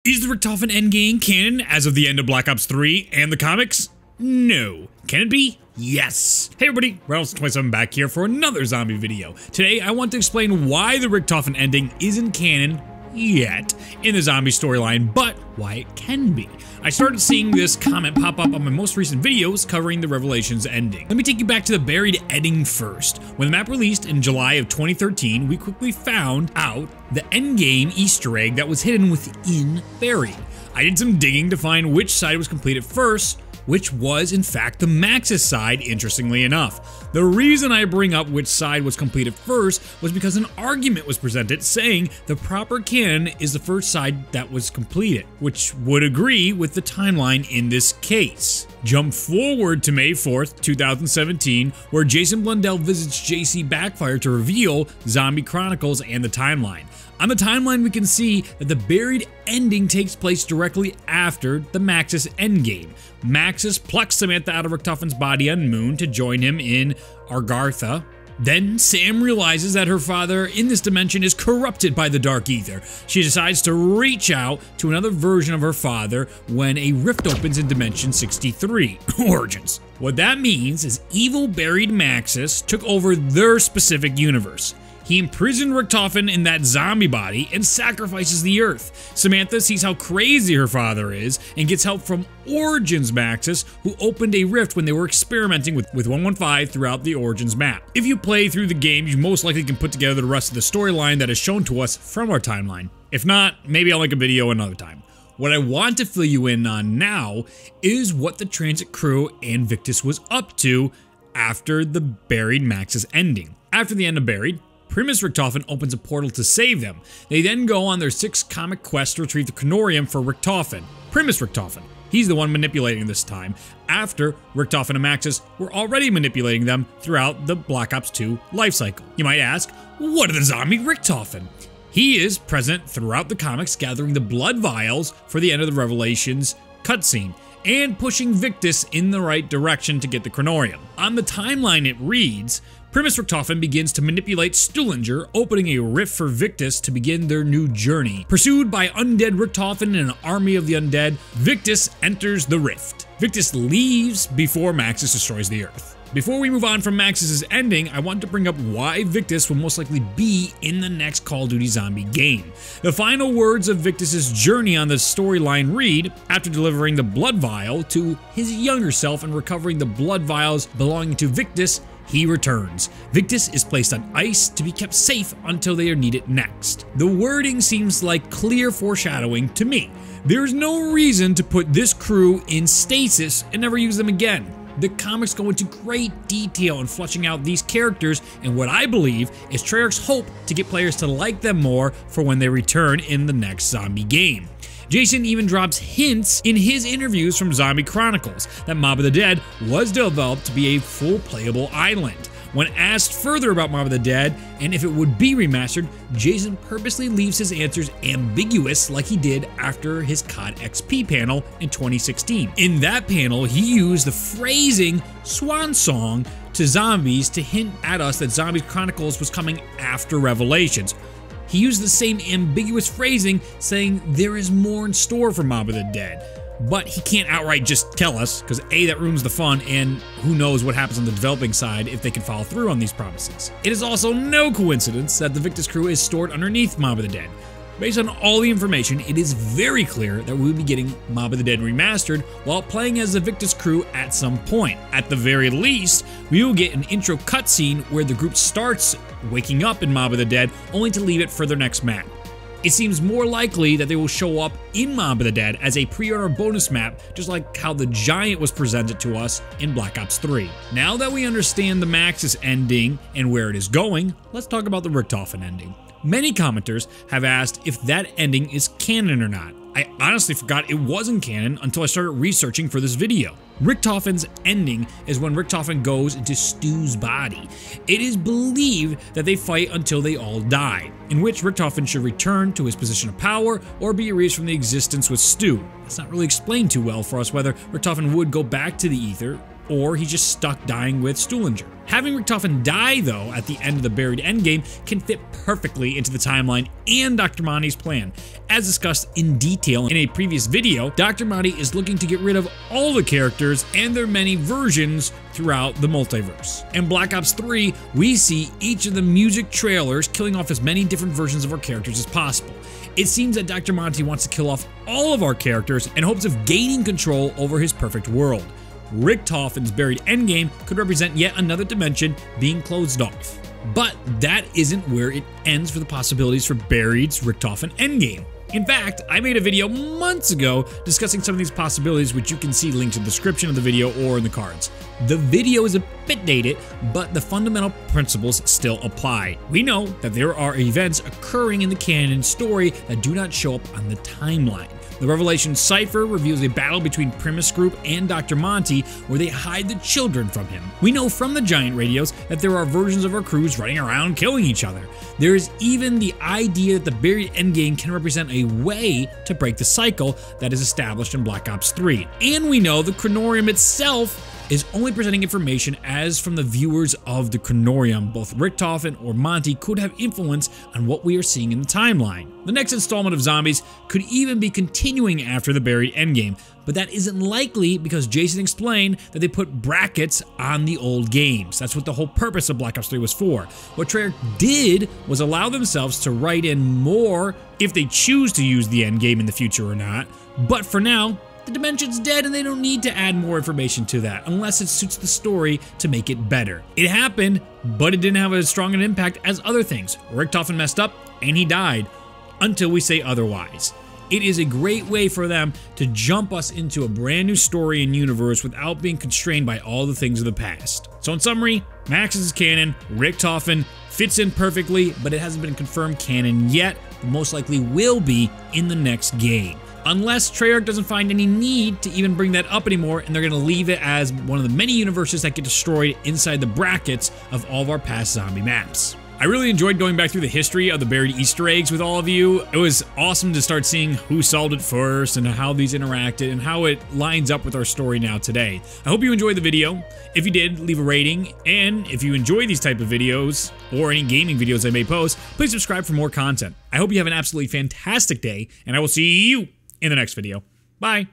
Is the Richtofen endgame canon as of the end of Black Ops 3 and the comics? No. Can it be? Yes. Hey everybody, Reynolds27 back here for another zombie video. Today I want to explain why the Richtofen ending isn't canon yet in the zombie storyline, but why it can be. I started seeing this comment pop up on my most recent videos covering the Revelations ending. Let me take you back to the buried ending first. When the map released in July of 2013, we quickly found out the endgame Easter egg that was hidden within Buried. I did some digging to find which side was completed first, which was in fact the Maxis side, interestingly enough. The reason I bring up which side was completed first was because an argument was presented saying the proper canon is the first side that was completed, which would agree with the timeline in this case. Jump forward to May 4th, 2017, where Jason Blundell visits JC Backfire to reveal Zombie Chronicles and the timeline. On the timeline, we can see that the buried ending takes place directly after the Maxis endgame. Maxis plucks Samantha out of Richtofen's body on Moon to join him in Agartha. Then Sam realizes that her father in this dimension is corrupted by the Dark Ether. She decides to reach out to another version of her father when a rift opens in Dimension 63, Origins. What that means is evil buried Maxis took over their specific universe. He imprisoned Richtofen in that zombie body and sacrifices the Earth. Samantha sees how crazy her father is and gets help from Origins Maxis, who opened a rift when they were experimenting with 115 throughout the Origins map. If you play through the game, you most likely can put together the rest of the storyline that is shown to us from our timeline. If not, maybe I'll make a video another time. What I want to fill you in on now is what the Transit crew and Victus was up to after the buried Maxis ending. After the end of Buried, Primus Richtofen opens a portal to save them. They then go on their 6 comic quest to retrieve the Chronorium for Richtofen. Primus Richtofen. He's the one manipulating this time, after Richtofen and Maxis were already manipulating them throughout the Black Ops 2 lifecycle. You might ask, what are the zombie Richtofen? He is present throughout the comics, gathering the blood vials for the end of the Revelations cutscene, and pushing Victus in the right direction to get the Chronorium. On the timeline it reads, Primus Richtofen begins to manipulate Stuhlinger, opening a rift for Victus to begin their new journey. Pursued by undead Richtofen and an army of the undead, Victus enters the rift. Victus leaves before Maxis destroys the Earth. Before we move on from Maxis' ending, I want to bring up why Victus will most likely be in the next Call of Duty Zombie game. The final words of Victus' journey on the storyline read, after delivering the blood vial to his younger self and recovering the blood vials belonging to Victus, he returns. Victus is placed on ice to be kept safe until they are needed next. The wording seems like clear foreshadowing to me. There's no reason to put this crew in stasis and never use them again. The comics go into great detail in fleshing out these characters and what I believe is Treyarch's hope to get players to like them more for when they return in the next zombie game. Jason even drops hints in his interviews from Zombie Chronicles that Mob of the Dead was developed to be a full playable island. When asked further about Mob of the Dead and if it would be remastered, Jason purposely leaves his answers ambiguous like he did after his COD XP panel in 2016. In that panel, he used the phrasing swan song to zombies to hint at us that Zombie Chronicles was coming after Revelations. He used the same ambiguous phrasing, saying there is more in store for Mob of the Dead. But he can't outright just tell us, because A, that ruins the fun, and who knows what happens on the developing side if they can follow through on these promises. It is also no coincidence that the Victus crew is stored underneath Mob of the Dead. Based on all the information, it is very clear that we will be getting Mob of the Dead remastered while playing as the Victus crew at some point. At the very least, we will get an intro cutscene where the group starts waking up in Mob of the Dead, only to leave it for their next map. It seems more likely that they will show up in Mob of the Dead as a pre-order bonus map, just like how the Giant was presented to us in Black Ops 3. Now that we understand the Maxis ending and where it is going, let's talk about the Richtofen ending. Many commenters have asked if that ending is canon or not. I honestly forgot it wasn't canon until I started researching for this video. Richtofen's ending is when Richtofen goes into Stu's body. It is believed that they fight until they all die, in which Richtofen should return to his position of power or be erased from the existence with Stu. It's not really explained too well for us whether Richtofen would go back to the Ether or he's just stuck dying with Stuhlinger. Having Richtofen die, though, at the end of the Buried Endgame can fit perfectly into the timeline and Dr. Monty's plan. As discussed in detail in a previous video, Dr. Monty is looking to get rid of all the characters and their many versions throughout the multiverse. In Black Ops 3, we see each of the music trailers killing off as many different versions of our characters as possible. It seems that Dr. Monty wants to kill off all of our characters in hopes of gaining control over his perfect world. Richtofen's Buried Endgame could represent yet another dimension being closed off. But that isn't where it ends for the possibilities for Buried's Richtofen Endgame. In fact, I made a video months ago discussing some of these possibilities, which you can see linked in the description of the video or in the cards. The video is a bit dated, but the fundamental principles still apply. We know that there are events occurring in the canon story that do not show up on the timeline. The Revelation Cipher reveals a battle between Primus Group and Dr. Monty where they hide the children from him. We know from the giant radios that there are versions of our crews running around killing each other. There is even the idea that the Buried Endgame can represent a way to break the cycle that is established in Black Ops 3. And we know the Chronorium itself is only presenting information as from the viewers of the Chronorium. Both Richtofen or Monty could have influence on what we are seeing in the timeline. The next installment of Zombies could even be continuing after the Buried Endgame, but that isn't likely because Jason explained that they put brackets on the old games. That's what the whole purpose of Black Ops 3 was for. What Treyarch did was allow themselves to write in more if they choose to use the endgame in the future or not, but for now, the dimension's dead and they don't need to add more information to that unless it suits the story to make it better. It happened, but it didn't have as strong an impact as other things. Richtofen messed up and he died until we say otherwise. It is a great way for them to jump us into a brand new story and universe without being constrained by all the things of the past. So in summary, Maxis is canon, Richtofen fits in perfectly, but it hasn't been confirmed canon yet. Most likely will be in the next game. Unless Treyarch doesn't find any need to even bring that up anymore and they're going to leave it as one of the many universes that get destroyed inside the brackets of all of our past zombie maps. I really enjoyed going back through the history of the buried Easter eggs with all of you. It was awesome to start seeing who solved it first and how these interacted and how it lines up with our story now today. I hope you enjoyed the video. If you did, leave a rating, and if you enjoy these type of videos or any gaming videos I may post, please subscribe for more content. I hope you have an absolutely fantastic day, and I will see you in the next video. Bye.